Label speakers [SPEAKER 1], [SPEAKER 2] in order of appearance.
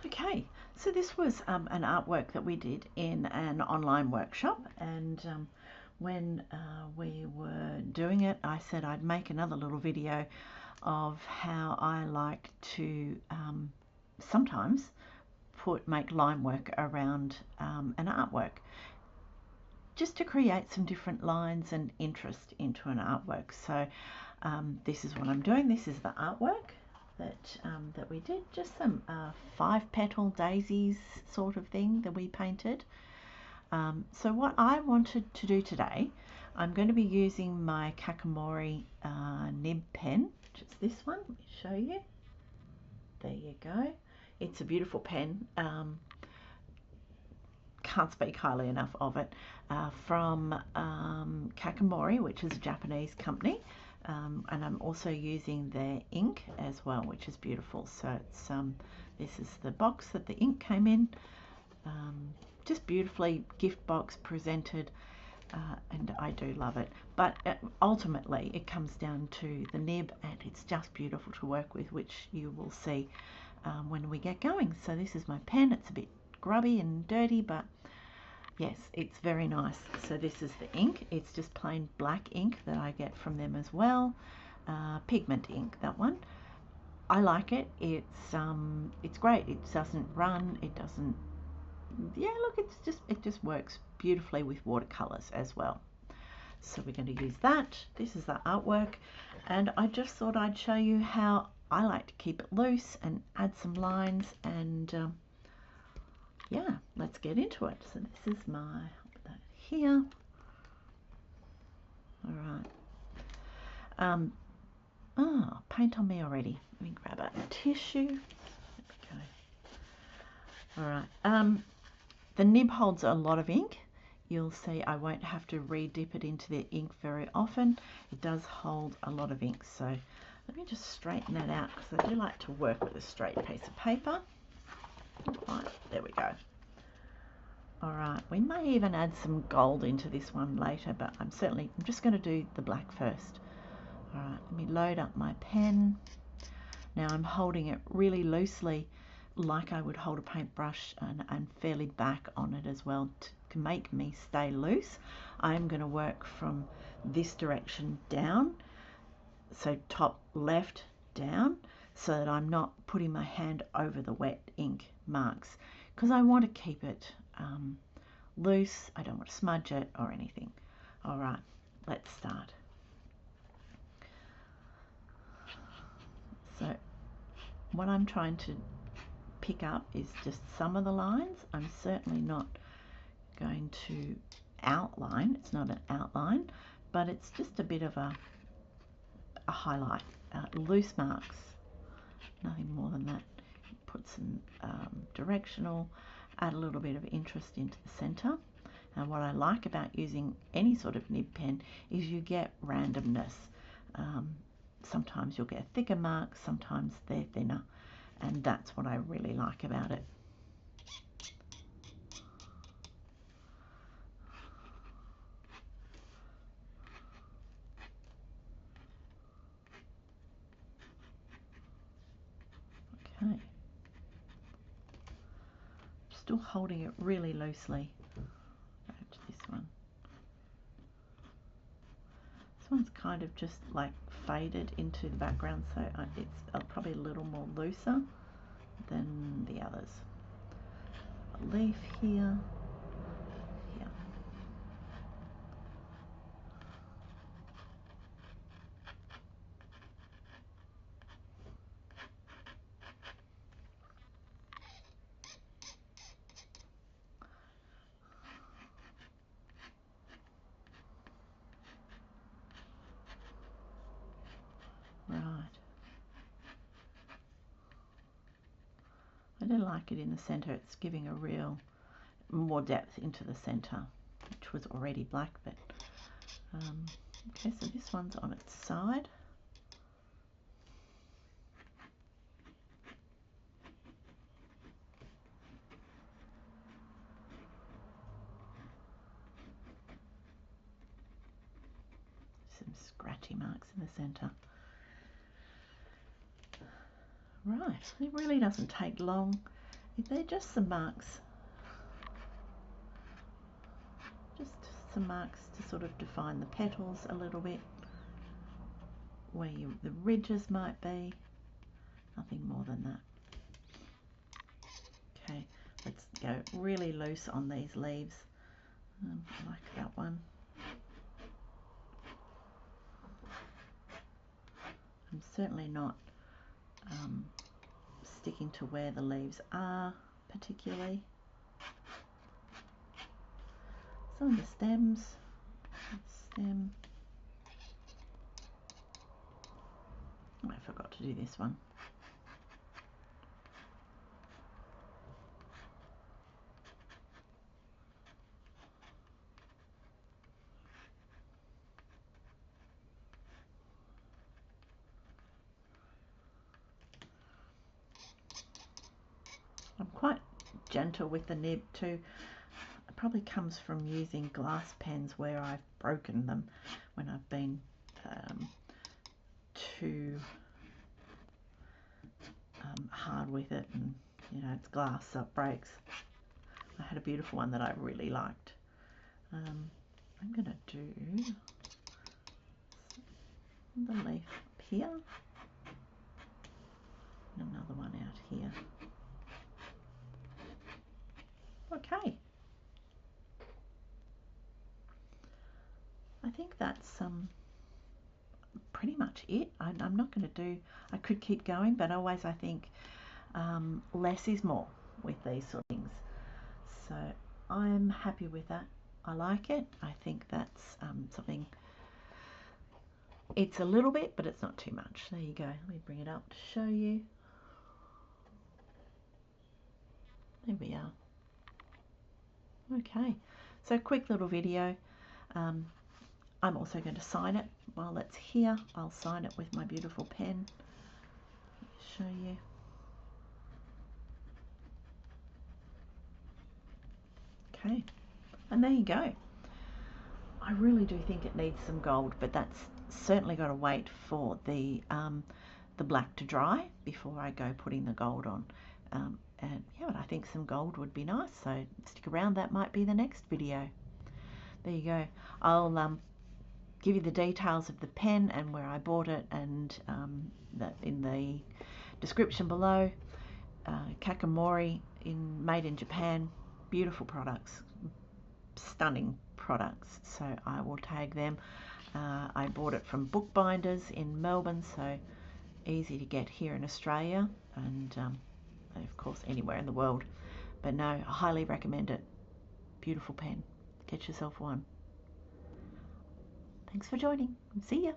[SPEAKER 1] Okay, so this was an artwork that we did in an online workshop, and when we were doing it, I said I'd make another little video of how I like to sometimes make line work around an artwork, just to create some different lines and interest into an artwork. So this is what I'm doing. This is the artwork that we did, just some 5-petal daisies sort of thing that we painted. So what I wanted to do today, I'm going to be using my Kakimori Nib pen, which is this one. Let me show you. There you go. It's a beautiful pen. Can't speak highly enough of it. From Kakimori, which is a Japanese company. And I'm also using their ink as well, which is beautiful. So it's this is the box that the ink came in, just beautifully gift box presented, and I do love it. But ultimately it comes down to the nib, and it's just beautiful to work with, which you will see when we get going. So this is my pen. It's a bit grubby and dirty, but yes, it's very nice. So this is the ink. It's just plain black ink that I get from them as well. Pigment ink, that one. I like it. It's great. It doesn't run. It doesn't. Yeah, look, it just works beautifully with watercolors as well. So we're going to use that. This is the artwork, and I just thought I'd show you how I like to keep it loose and add some lines, and yeah, let's get into it. So this is my, I'll put that here. All right. Oh, paint on me already. Let me grab a tissue. There we go. All right. The nib holds a lot of ink. You'll see I won't have to re-dip it into the ink very often. It does hold a lot of ink. So let me just straighten that out, because I do like to work with a straight piece of paper. Right, there we go. All right, we may even add some gold into this one later, but I'm just going to do the black first. All right, let me load up my pen. Now I'm holding it really loosely, like I would hold a paintbrush, and fairly back on it as well to make me stay loose. I'm going to work from this direction down, so top left down, so that I'm not putting my hand over the wet ink marks, because I want to keep it loose. I don't want to smudge it or anything. All right, let's start. So what I'm trying to pick up is just some of the lines. I'm certainly not going to outline. It's not an outline, but it's just a bit of a highlight, loose marks, nothing more than that. Put some directional, add a little bit of interest into the center. And what I like about using any sort of nib pen is you get randomness. Sometimes you'll get thicker marks, sometimes they're thinner, and that's what I really like about it. Okay. Still holding it really loosely. Go to this one. This one's kind of just like faded into the background, so it's probably a little more looser than the others. A leaf here. Here. Right. I do like it in the center. It's giving a real more depth into the center, which was already black, but okay, so this one's on its side. Some scratchy marks in the center. Right, it really doesn't take long, they're just some marks. Just some marks to sort of define the petals a little bit, where the ridges might be. Nothing more than that. Okay, let's go really loose on these leaves. I like that one. I'm certainly not sticking to where the leaves are particularly. Some of the stems. Stem. Oh, I forgot to do this one. I'm quite gentle with the nib too. It probably comes from using glass pens where I've broken them when I've been too hard with it, and it's glass, so it breaks. I had a beautiful one that I really liked. I'm going to do the leaf up here and another one out here. Okay, I think that's pretty much it. I'm not going to do, I could keep going, but always I think less is more with these sort of things. So I'm happy with that. I like it. I think that's something, it's a little bit, but it's not too much. There you go. Let me bring it up to show you. There we are. Okay, so quick little video. I'm also going to sign it while it's here. I'll sign it with my beautiful pen. Show you. Okay, and there you go. I really do think it needs some gold, but that's certainly got to wait for the black to dry before I go putting the gold on. And yeah, but I think some gold would be nice, so stick around. That might be the next video. There you go. I'll give you the details of the pen and where I bought it, and that in the description below. Kakimori, made in Japan. Beautiful products, stunning products, so I will tag them. I bought it from Bookbinders in Melbourne, so easy to get here in Australia, and of course anywhere in the world. But no, I highly recommend it. Beautiful pen. Get yourself one. Thanks for joining. See ya.